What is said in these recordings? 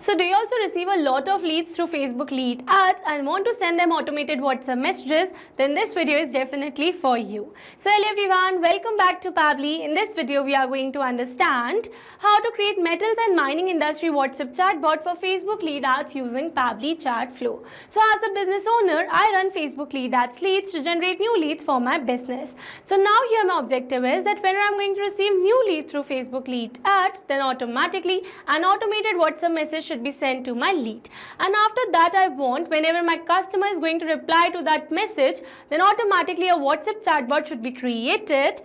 So do you also receive a lot of leads through Facebook lead ads and want to send them automated WhatsApp messages? Then this video is definitely for you. So hello everyone, welcome back to Pabbly. In this video we are going to understand how to create metals and mining industry WhatsApp chatbot for Facebook lead ads using Pabbly Chatflow. So as a business owner, I run Facebook lead ads leads to generate new leads for my business. So now here my objective is that when I'm going to receive new lead through Facebook lead ads, then automatically an automated WhatsApp message should be sent to my lead. And after that I want whenever my customer is going to reply to that message, then automatically a WhatsApp chatbot should be created.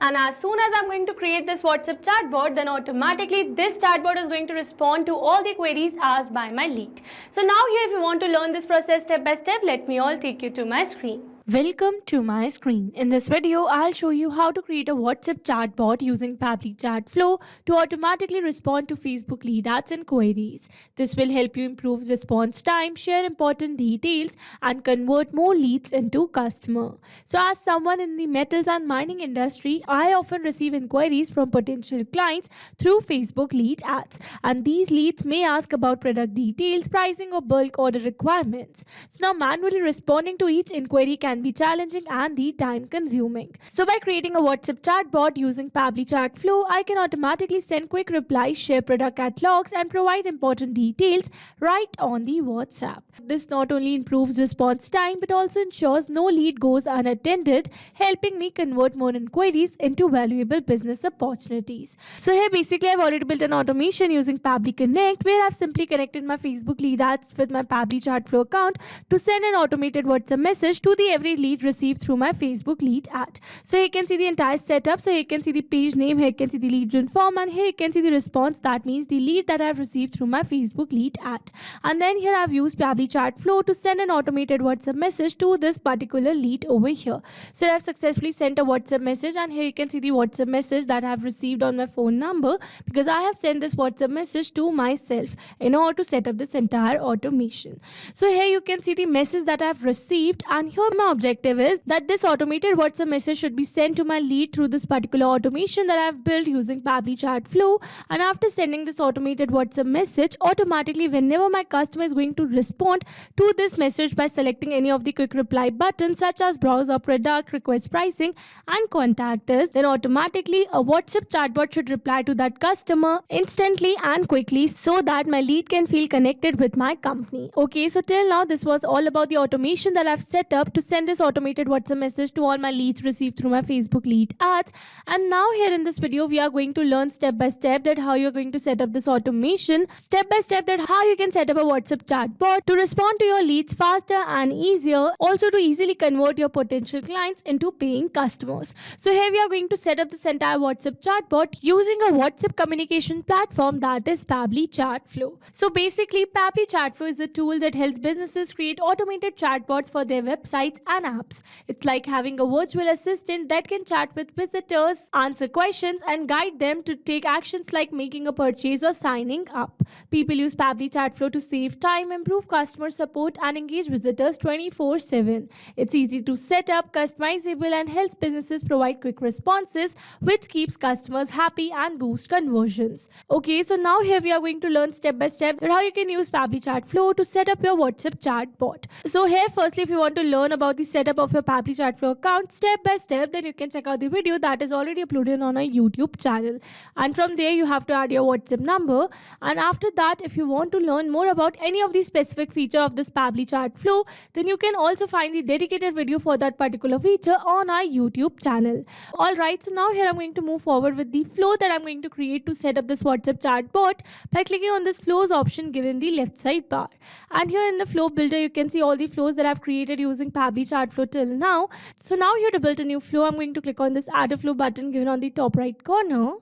And as soon as I'm going to create this WhatsApp chatbot, then automatically this chatbot is going to respond to all the queries asked by my lead. So now here if you want to learn this process step by step, let me all take you to my screen. Welcome to my screen. In this video, I'll show you how to create a WhatsApp chatbot using Pabbly Chatflow to automatically respond to Facebook lead ads and queries. This will help you improve response time, share important details, and convert more leads into customer. So as someone in the metals and mining industry, I often receive inquiries from potential clients through Facebook lead ads. And these leads may ask about product details, pricing, or bulk order requirements. So now manually responding to each inquiry can be challenging and the time consuming. So by creating a WhatsApp chatbot using Pabbly Chatflow, I can automatically send quick replies, share product catalogs, and provide important details right on the WhatsApp. This not only improves response time but also ensures no lead goes unattended, helping me convert more inquiries into valuable business opportunities. So here basically I've already built an automation using Pabbly Connect where I've simply connected my Facebook lead ads with my Pabbly Chatflow account to send an automated WhatsApp message to the every lead received through my Facebook lead ad. So here you can see the entire setup. So here you can see the page name, here you can see the lead gen form, and here you can see the response. That means the lead that I've received through my Facebook lead ad. And then here I've used Pabbly Chatflow to send an automated WhatsApp message to this particular lead over here. So I've successfully sent a WhatsApp message, and here you can see the WhatsApp message that I've received on my phone number because I have sent this WhatsApp message to myself in order to set up this entire automation. So here you can see the message that I've received, and here my objective is that this automated WhatsApp message should be sent to my lead through this particular automation that I've built using Pabbly Chatflow. And after sending this automated WhatsApp message, automatically whenever my customer is going to respond to this message by selecting any of the quick reply buttons such as browse or product, request pricing, and contact us, then automatically a WhatsApp chatbot should reply to that customer instantly and quickly so that my lead can feel connected with my company. Okay, so till now this was all about the automation that I've set up to send this automated WhatsApp message to all my leads received through my Facebook lead ads. And now here in this video we are going to learn step by step that how you're going to set up this automation, step by step that how you can set up a WhatsApp chatbot to respond to your leads faster and easier, also to easily convert your potential clients into paying customers. So here we are going to set up this entire WhatsApp chatbot using a WhatsApp communication platform that is Pabbly Chatflow. So basically Pabbly Chatflow is a tool that helps businesses create automated chatbots for their websites and apps. It's like having a virtual assistant that can chat with visitors, answer questions, and guide them to take actions like making a purchase or signing up. People use Pabbly Chatflow to save time, improve customer support, and engage visitors 24/7. It's easy to set up, customizable, and helps businesses provide quick responses, which keeps customers happy and boosts conversions. Okay, so now here we are going to learn step by step how you can use Pabbly Chatflow to set up your WhatsApp chatbot. So here firstly, if you want to learn about the setup of your Pabbly Chatflow account step by step, then you can check out the video that is already uploaded on our YouTube channel. And from there you have to add your WhatsApp number. And after that, if you want to learn more about any of the specific feature of this Pabbly Chatflow, then you can also find the dedicated video for that particular feature on our YouTube channel. Alright, so now here I'm going to move forward with the flow that I'm going to create to set up this WhatsApp chatbot by clicking on this flows option given the left side bar. And here in the flow builder you can see all the flows that I've created using Pabbly Chatflow till now. So now here to build a new flow, I'm going to click on this add a flow button given on the top right corner.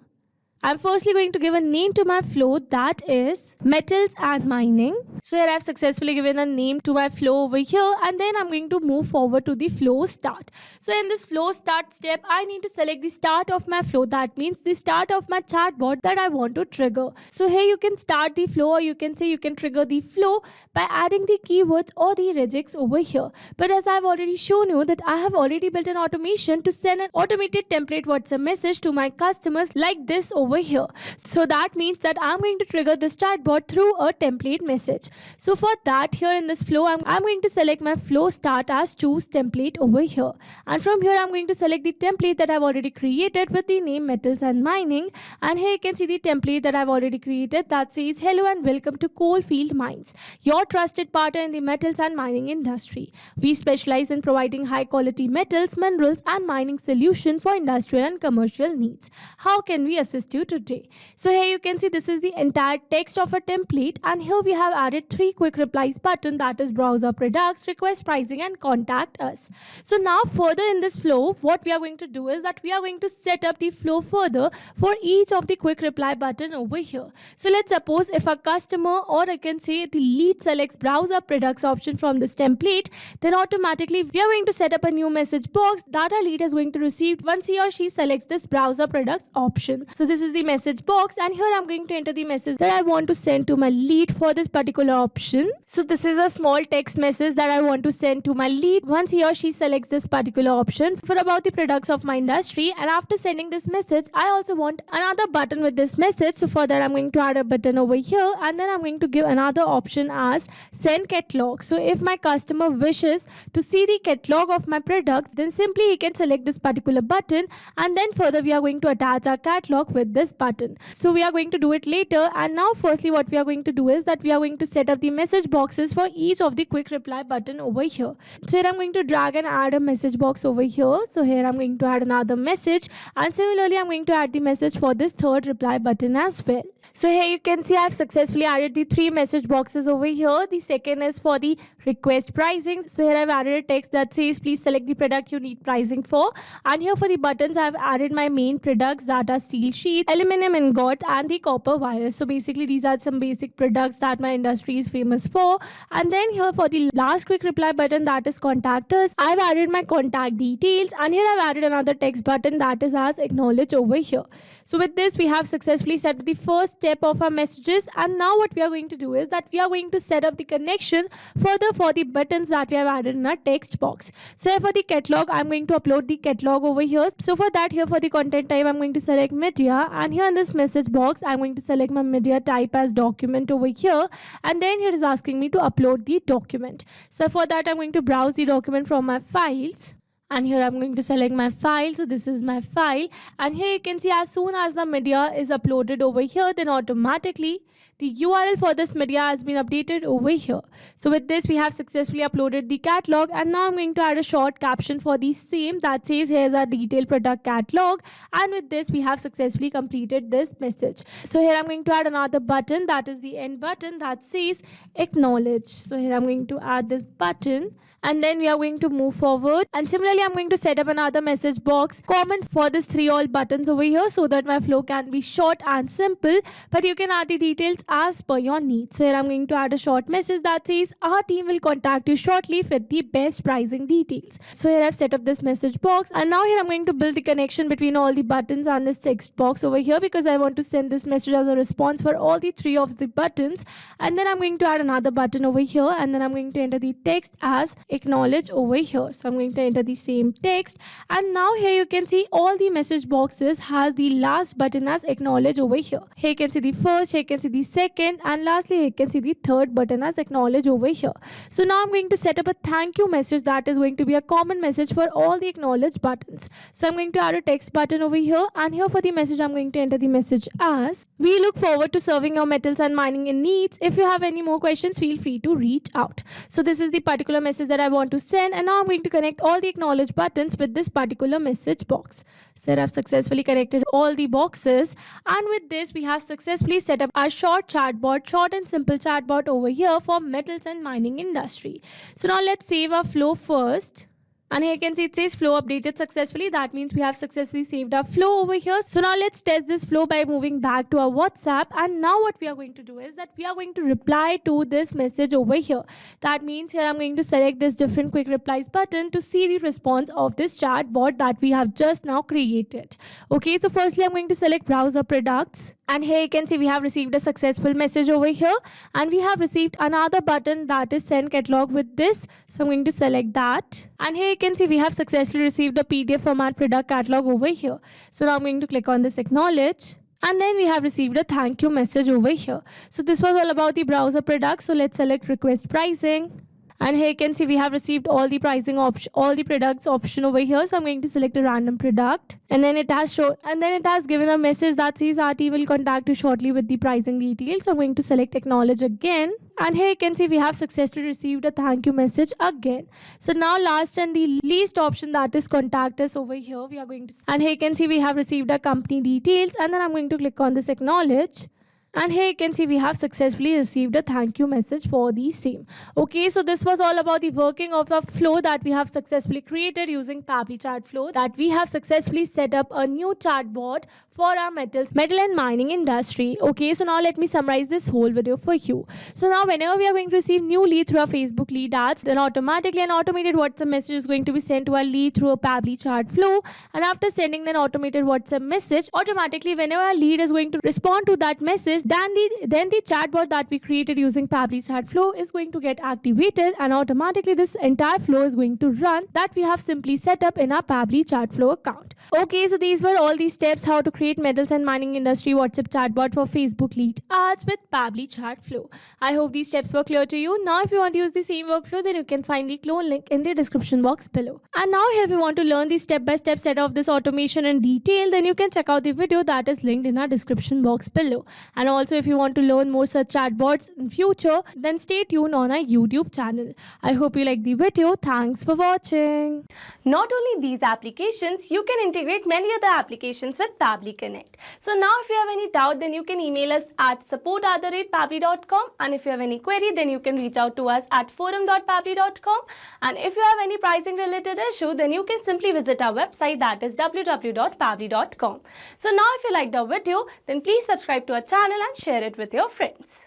I'm firstly going to give a name to my flow that is metals and mining. So here I've successfully given a name to my flow over here, and then I'm going to move forward to the flow start. So in this flow start step, I need to select the start of my flow. That means the start of my chatbot that I want to trigger. So here you can start the flow, or you can say you can trigger the flow by adding the keywords or the regex over here. But as I've already shown you that I have already built an automation to send an automated template WhatsApp message to my customers like this over over here. So that means that I'm going to trigger this chatbot through a template message. So for that, here in this flow, I'm going to select my flow start as choose template over here. And from here, I'm going to select the template that I've already created with the name metals and mining. And here you can see the template that I've already created that says hello and welcome to Coalfield Mines, your trusted partner in the metals and mining industry. We specialize in providing high quality metals, minerals and mining solutions for industrial and commercial needs. How can we assist you today? So here you can see this is the entire text of a template, and here we have added 3 quick replies button, that is browse our products, request pricing and contact us. So now further in this flow, what we are going to do is that we are going to set up the flow further for each of the quick reply button over here. So let's suppose if a customer, or I can say the lead, selects browse our products option from this template, then automatically we are going to set up a new message box that our lead is going to receive once he or she selects this browse our products option. So this is the message box, and here I'm going to enter the message that I want to send to my lead for this particular option. So this is a small text message that I want to send to my lead once he or she selects this particular option for about the products of my industry. And after sending this message, I also want another button with this message. So for that, I'm going to add a button over here, and then I'm going to give another option as send catalog. So if my customer wishes to see the catalog of my products, then simply he can select this particular button, and then further we are going to attach our catalog with this button. So we are going to do it later, and now firstly what we are going to do is that we are going to set up the message boxes for each of the quick reply button over here. So here I'm going to drag and add a message box over here. So here I'm going to add another message, and similarly I'm going to add the message for this third reply button as well. So here you can see I've successfully added the 3 message boxes over here. The second is for the request pricing. So here I've added a text that says please select the product you need pricing for. And here for the buttons, I've added my main products that are steel sheet, aluminum ingot and the copper wires. So basically these are some basic products that my industry is famous for. And then here for the last quick reply button, that is contact us, I've added my contact details, and here I've added another text button that is as acknowledge over here. So with this we have successfully set up the first step of our messages, and now what we are going to do is that we are going to set up the connection further for the buttons that we have added in our text box. So for the catalog, I'm going to upload the catalog over here. So for that, here for the content type, I'm going to select media, and here in this message box I'm going to select my media type as document over here, and then here is asking me to upload the document. So for that, I'm going to browse the document from my files, and here I'm going to select my file. So this is my file, and here you can see as soon as the media is uploaded over here, then automatically the URL for this media has been updated over here. So with this we have successfully uploaded the catalog, and now I'm going to add a short caption for the same that says here's our detailed product catalog, and with this we have successfully completed this message. So here I'm going to add another button, that is the end button that says acknowledge. So here I'm going to add this button, and then we are going to move forward, and similarly I'm going to set up another message box common for this 3 all buttons over here so that my flow can be short and simple, but you can add the details as per your needs. So here I'm going to add a short message that says our team will contact you shortly with the best pricing details. So here I've set up this message box, and now here I'm going to build the connection between all the buttons and this text box over here, because I want to send this message as a response for all the 3 of the buttons. And then I'm going to add another button over here, and then I'm going to enter the text as acknowledge over here. So I'm going to enter the same text, and now here you can see all the message boxes has the last button as acknowledge over here. Here you can see the first, here you can see the second, and lastly here you can see the third button as acknowledge over here. So now I'm going to set up a thank you message that is going to be a common message for all the acknowledge buttons. So I'm going to add a text button over here, and here for the message I'm going to enter the message as we look forward to serving your metals and mining in needs. If you have any more questions, feel free to reach out. So this is the particular message that I want to send, and now I'm going to connect all the acknowledge buttons with this particular message box. So I've successfully connected all the boxes, and with this we have successfully set up our short chatbot, short and simple chatbot over here for metals and mining industry. So now let's save our flow first. And here you can see it says flow updated successfully. That means we have successfully saved our flow over here. So now let's test this flow by moving back to our WhatsApp. And now what we are going to do is that we are going to reply to this message over here. That means here I'm going to select this different quick replies button to see the response of this chat bot that we have just now created. Okay, so firstly I'm going to select browser products. And here you can see we have received a successful message over here. And we have received another button that is send catalog with this. So I'm going to select that. And here you can see we have successfully received a PDF format product catalog over here. So now I'm going to click on this acknowledge. And then we have received a thank you message over here. So this was all about the browser product. So let's select request pricing. And here you can see we have received all the pricing option, all the products option over here. So I'm going to select a random product, and then it has given a message that says RT will contact you shortly with the pricing details. So I'm going to select acknowledge again, and here you can see we have successfully received a thank you message again. So now last and the least option, that is contact us over here. We are going to, and here you can see we have received our company details, and then I'm going to click on this acknowledge. And here you can see we have successfully received a thank you message for the same. Okay, so this was all about the working of the flow that we have successfully created using Pabbly Chatflow, that we have successfully set up a new chatbot for our metal and mining industry. Okay, so now let me summarize this whole video for you. So now whenever we are going to receive new lead through our Facebook lead ads, then automatically an automated WhatsApp message is going to be sent to our lead through a Pabbly Chatflow. And after sending an automated WhatsApp message, automatically whenever our lead is going to respond to that message, then the chatbot that we created using Pabbly Chatflow is going to get activated, and automatically this entire flow is going to run that we have simply set up in our Pabbly Chatflow account. Okay, so these were all the steps how to create metals and mining industry WhatsApp chatbot for Facebook lead ads with Pabbly Chatflow. I hope these steps were clear to you. Now if you want to use the same workflow, then you can find the clone link in the description box below. And now if you want to learn the step-by-step set of this automation in detail, then you can check out the video that is linked in our description box below. And also if you want to learn more such chatbots in future, then stay tuned on our YouTube channel. I hope you liked the video. Thanks for watching. Not only these applications, you can integrate many other applications with Pabbly Connect. So now if you have any doubt, then you can email us at support@pabbly.com, and if you have any query, then you can reach out to us at forum.pabbly.com. And if you have any pricing related issue, then you can simply visit our website, that is www.pabbly.com. So now if you liked our video, then please subscribe to our channel and share it with your friends.